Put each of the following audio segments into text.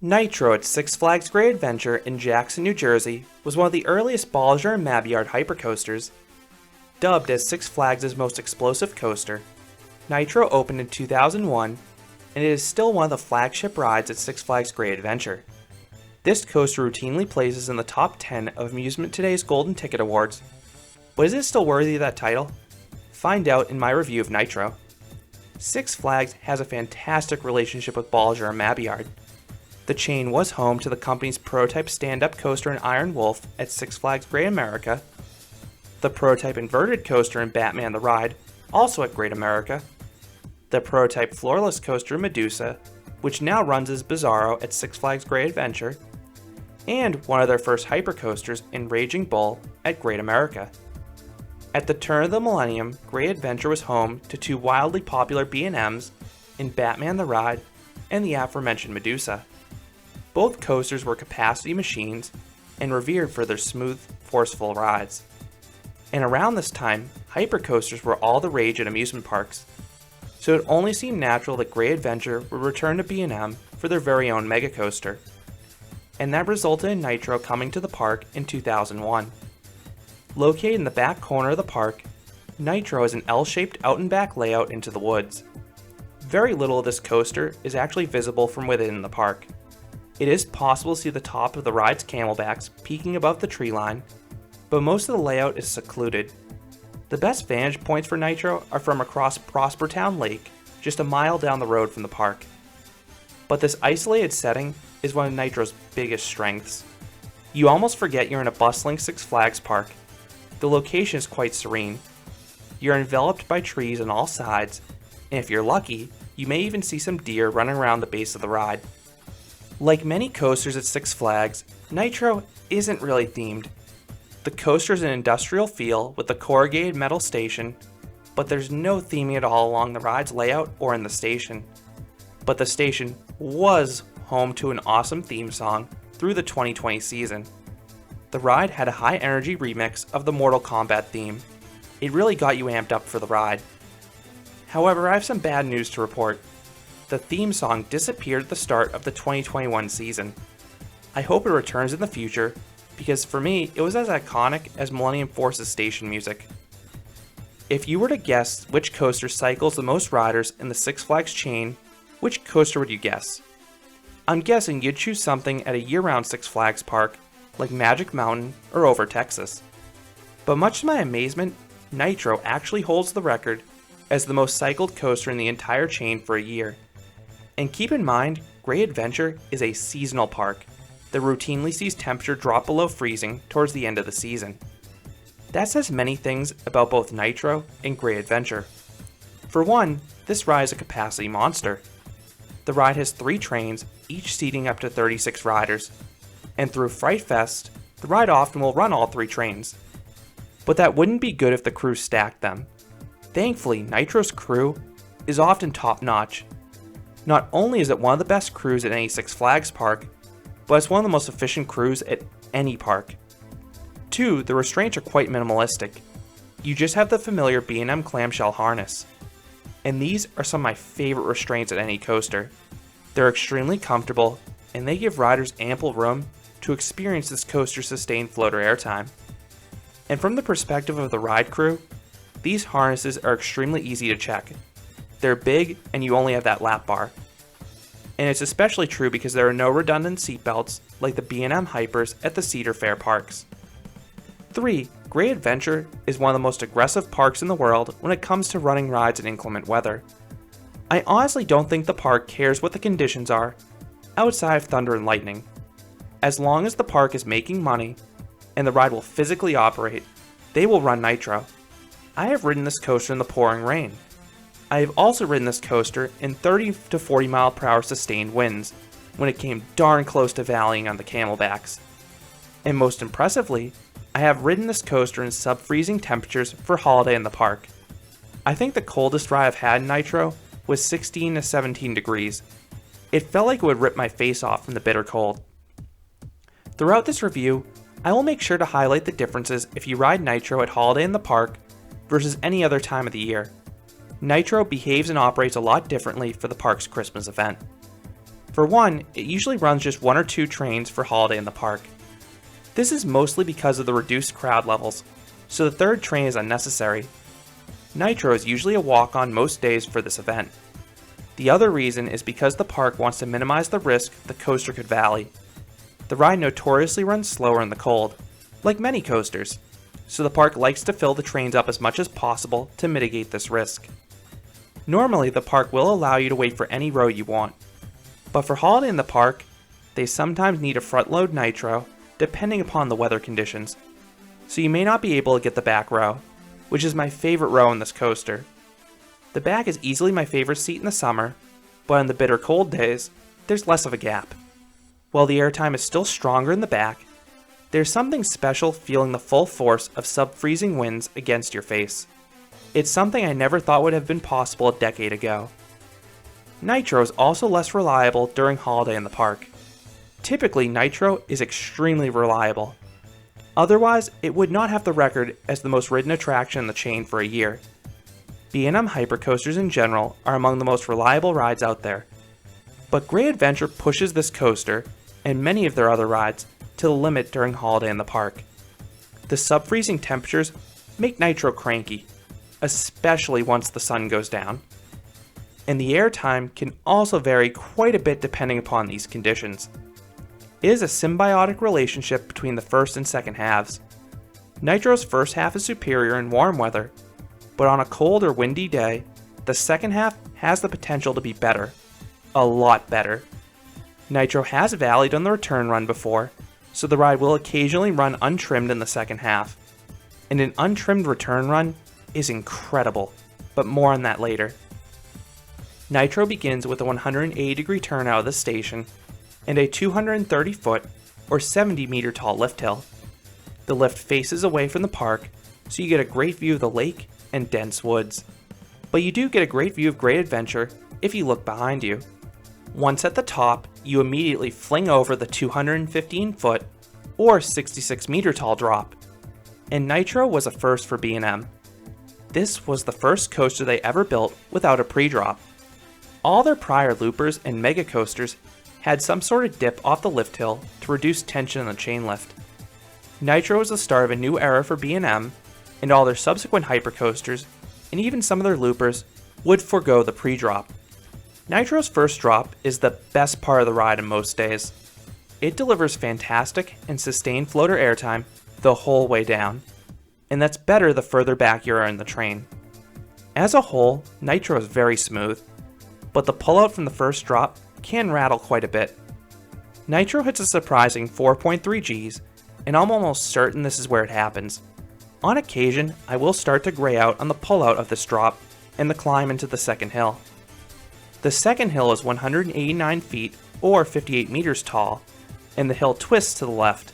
Nitro at Six Flags Great Adventure in Jackson, New Jersey was one of the earliest Bolliger Mabillard hypercoasters. Dubbed as Six Flags' most explosive coaster, Nitro opened in 2001 and it is still one of the flagship rides at Six Flags Great Adventure. This coaster routinely places in the top 10 of Amusement Today's Golden Ticket Awards. But is it still worthy of that title? Find out in my review of Nitro. Six Flags has a fantastic relationship with Bolliger Mabillard. The chain was home to the company's prototype stand-up coaster in Iron Wolf at Six Flags Great America, the prototype inverted coaster in Batman the Ride, also at Great America, the prototype floorless coaster in Medusa, which now runs as Bizarro at Six Flags Great Adventure, and one of their first hypercoasters in Raging Bull at Great America. At the turn of the millennium, Great Adventure was home to two wildly popular B&Ms in Batman the Ride and the aforementioned Medusa. Both coasters were capacity machines and revered for their smooth, forceful rides. And around this time, hypercoasters were all the rage at amusement parks, so it only seemed natural that Great Adventure would return to B&M for their very own mega coaster. And that resulted in Nitro coming to the park in 2001. Located in the back corner of the park, Nitro is an L-shaped out-and-back layout into the woods. Very little of this coaster is actually visible from within the park. It is possible to see the top of the ride's camelbacks peeking above the tree line, but most of the layout is secluded. The best vantage points for Nitro are from across Prospertown Lake, just a mile down the road from the park. But this isolated setting is one of Nitro's biggest strengths. You almost forget you're in a bustling Six Flags park. The location is quite serene. You're enveloped by trees on all sides, and if you're lucky, you may even see some deer running around the base of the ride. Like many coasters at Six Flags, Nitro isn't really themed. The coaster is an industrial feel with a corrugated metal station, but there's no theming at all along the ride's layout or in the station. But the station was home to an awesome theme song through the 2020 season. The ride had a high energy remix of the Mortal Kombat theme. It really got you amped up for the ride. However, I have some bad news to report. The theme song disappeared at the start of the 2021 season. I hope it returns in the future, because for me, it was as iconic as Millennium Force's station music. If you were to guess which coaster cycles the most riders in the Six Flags chain, which coaster would you guess? I'm guessing you'd choose something at a year-round Six Flags park, like Magic Mountain or Over Texas. But much to my amazement, Nitro actually holds the record as the most cycled coaster in the entire chain for a year. And keep in mind, Great Adventure is a seasonal park that routinely sees temperature drop below freezing towards the end of the season. That says many things about both Nitro and Great Adventure. For one, this ride is a capacity monster. The ride has 3 trains, each seating up to 36 riders, and through Fright Fest, the ride often will run all 3 trains. But that wouldn't be good if the crew stacked them. Thankfully, Nitro's crew is often top-notch. Not only is it one of the best crews at any Six Flags park, but it's one of the most efficient crews at any park. 2, the restraints are quite minimalistic. You just have the familiar B&M clamshell harness. And these are some of my favorite restraints at any coaster. They're extremely comfortable, and they give riders ample room to experience this coaster's sustained floater airtime. And from the perspective of the ride crew, these harnesses are extremely easy to check. They're big, and you only have that lap bar. And it's especially true because there are no redundant seatbelts like the B&M Hypers at the Cedar Fair parks. 3. Great Adventure is one of the most aggressive parks in the world when it comes to running rides in inclement weather. I honestly don't think the park cares what the conditions are, outside of thunder and lightning. As long as the park is making money, and the ride will physically operate, they will run Nitro. I have ridden this coaster in the pouring rain. I have also ridden this coaster in 30 to 40 mile per hour sustained winds, when it came darn close to valleying on the camelbacks. And most impressively, I have ridden this coaster in sub-freezing temperatures for holiday in the park. I think the coldest ride I've had in Nitro was 16 to 17 degrees. It felt like it would rip my face off in the bitter cold. Throughout this review, I will make sure to highlight the differences if you ride Nitro at holiday in the park versus any other time of the year. Nitro behaves and operates a lot differently for the park's Christmas event. For one, it usually runs just 1 or 2 trains for Holiday in the Park. This is mostly because of the reduced crowd levels, so the third train is unnecessary. Nitro is usually a walk-on most days for this event. The other reason is because the park wants to minimize the risk the coaster could valley. The ride notoriously runs slower in the cold, like many coasters, so the park likes to fill the trains up as much as possible to mitigate this risk. Normally, the park will allow you to wait for any row you want, but for Holiday in the Park, they sometimes need a front-load Nitro depending upon the weather conditions, so you may not be able to get the back row, which is my favorite row in this coaster. The back is easily my favorite seat in the summer, but in the bitter cold days, there's less of a gap. While the airtime is still stronger in the back, there's something special feeling the full force of sub-freezing winds against your face. It's something I never thought would have been possible a decade ago. Nitro is also less reliable during Holiday in the Park. Typically, Nitro is extremely reliable. Otherwise, it would not have the record as the most ridden attraction in the chain for a year. B&M hypercoasters in general are among the most reliable rides out there. But Great Adventure pushes this coaster, and many of their other rides, to the limit during Holiday in the Park. The sub-freezing temperatures make Nitro cranky, especially once the sun goes down. And the airtime can also vary quite a bit depending upon these conditions. It is a symbiotic relationship between the first and second halves. Nitro's first half is superior in warm weather, but on a cold or windy day, the second half has the potential to be better. A lot better. Nitro has valleyed on the return run before, so the ride will occasionally run untrimmed in the second half. And an untrimmed return run is incredible, but more on that later. Nitro begins with a 180-degree turn out of the station and a 230-foot or 70-meter tall lift hill. The lift faces away from the park, so you get a great view of the lake and dense woods. But you do get a great view of Great Adventure if you look behind you. Once at the top, you immediately fling over the 215-foot or 66-meter tall drop. And Nitro was a first for B&M. This was the first coaster they ever built without a pre-drop. All their prior loopers and mega coasters had some sort of dip off the lift hill to reduce tension in the chain lift. Nitro was the start of a new era for B&M, and all their subsequent hypercoasters, and even some of their loopers, would forego the pre-drop. Nitro's first drop is the best part of the ride in most days. It delivers fantastic and sustained floater airtime the whole way down, and that's better the further back you are in the train. As a whole, Nitro is very smooth, but the pullout from the first drop can rattle quite a bit. Nitro hits a surprising 4.3 Gs, and I'm almost certain this is where it happens. On occasion, I will start to gray out on the pullout of this drop and the climb into the second hill. The second hill is 189 feet or 58 meters tall, and the hill twists to the left.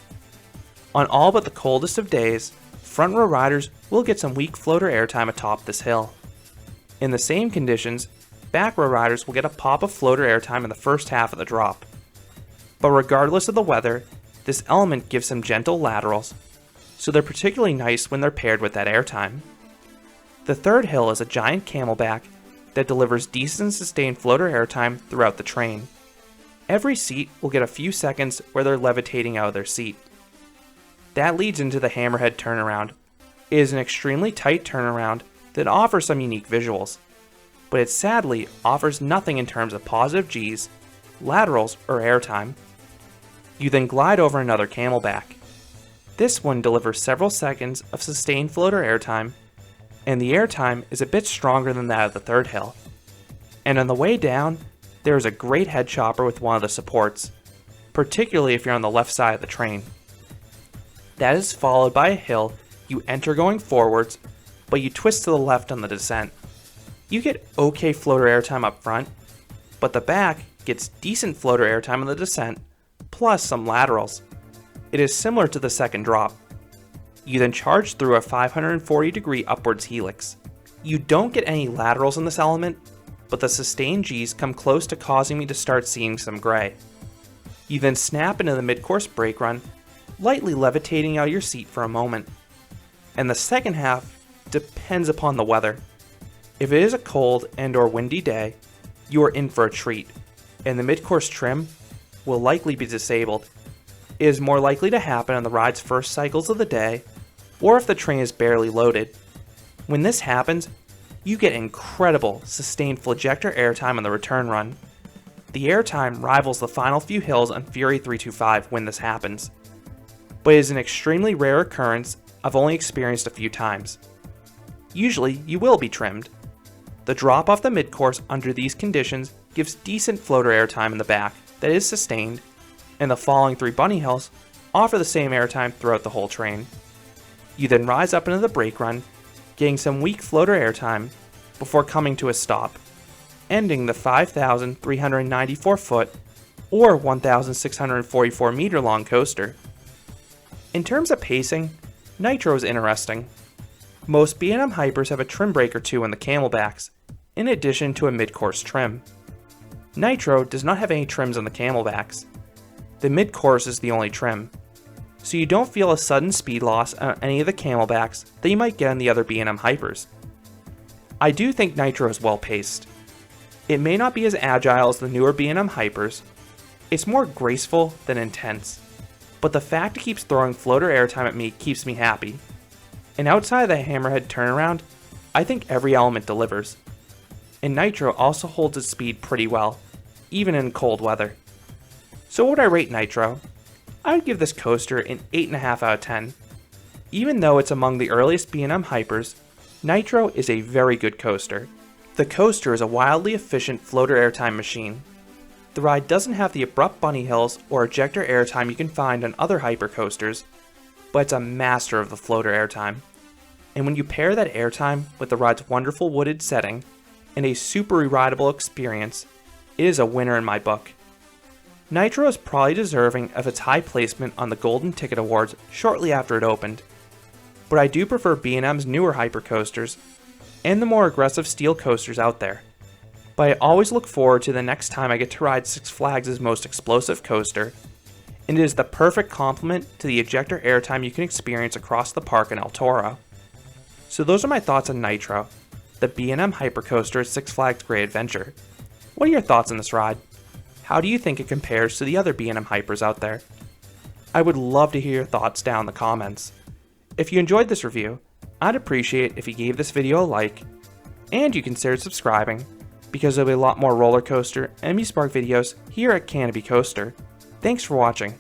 On all but the coldest of days, front row riders will get some weak floater airtime atop this hill. In the same conditions, back row riders will get a pop of floater airtime in the first half of the drop. But regardless of the weather, this element gives some gentle laterals, so they're particularly nice when they're paired with that airtime. The third hill is a giant camelback that delivers decent sustained floater airtime throughout the train. Every seat will get a few seconds where they're levitating out of their seat. That leads into the hammerhead turnaround. It is an extremely tight turnaround that offers some unique visuals, but it sadly offers nothing in terms of positive Gs, laterals, or airtime. You then glide over another camelback. This one delivers several seconds of sustained floater airtime, and the airtime is a bit stronger than that of the third hill. And on the way down, there is a great head chopper with one of the supports, particularly if you're on the left side of the train. That is followed by a hill you enter going forwards, but you twist to the left on the descent. You get okay floater airtime up front, but the back gets decent floater airtime on the descent, plus some laterals. It is similar to the second drop. You then charge through a 540-degree upwards helix. You don't get any laterals in this element, but the sustained Gs come close to causing me to start seeing some gray. You then snap into the mid-course brake run, lightly levitating out of your seat for a moment. And the second half depends upon the weather. If it is a cold and or windy day, you are in for a treat. and the mid-course trim will likely be disabled. It is more likely to happen on the ride's first cycles of the day, or if the train is barely loaded. When this happens, you get incredible sustained flagector airtime on the return run. The airtime rivals the final few hills on Fury 325 when this happens, but it is an extremely rare occurrence I've only experienced a few times. Usually, you will be trimmed. The drop off the mid-course under these conditions gives decent floater airtime in the back that is sustained, and the following 3 bunny hills offer the same airtime throughout the whole train. You then rise up into the brake run, getting some weak floater airtime before coming to a stop, ending the 5,394 foot or 1,644 meter long coaster. In terms of pacing, Nitro is interesting. Most B&M Hypers have a trim break or two on the camelbacks, in addition to a mid-course trim. Nitro does not have any trims on the camelbacks. The mid-course is the only trim, so you don't feel a sudden speed loss on any of the camelbacks that you might get on the other B&M Hypers. I do think Nitro is well paced. It may not be as agile as the newer B&M Hypers, it's more graceful than intense, but the fact it keeps throwing floater airtime at me keeps me happy. And outside of the hammerhead turnaround, I think every element delivers. And Nitro also holds its speed pretty well, even in cold weather. So what would I rate Nitro? I would give this coaster an 8.5 out of 10. Even though it's among the earliest B&M Hypers, Nitro is a very good coaster. The coaster is a wildly efficient floater airtime machine. The ride doesn't have the abrupt bunny hills or ejector airtime you can find on other hyper coasters, but it's a master of the floater airtime. And when you pair that airtime with the ride's wonderful wooded setting and a super rideable experience, it is a winner in my book. Nitro is probably deserving of its high placement on the Golden Ticket Awards shortly after it opened, but I do prefer B&M's newer hypercoasters and the more aggressive steel coasters out there. But I always look forward to the next time I get to ride Six Flags' most explosive coaster, and it is the perfect complement to the ejector airtime you can experience across the park in El Toro. So those are my thoughts on Nitro, the B&M hypercoaster at Six Flags Great Adventure. What are your thoughts on this ride? How do you think it compares to the other B&M hypers out there? I would love to hear your thoughts down in the comments. If you enjoyed this review, I'd appreciate if you gave this video a like, and you considered subscribing, because there'll be a lot more roller coaster and Amusement Park videos here at Canopy Coaster. Thanks for watching.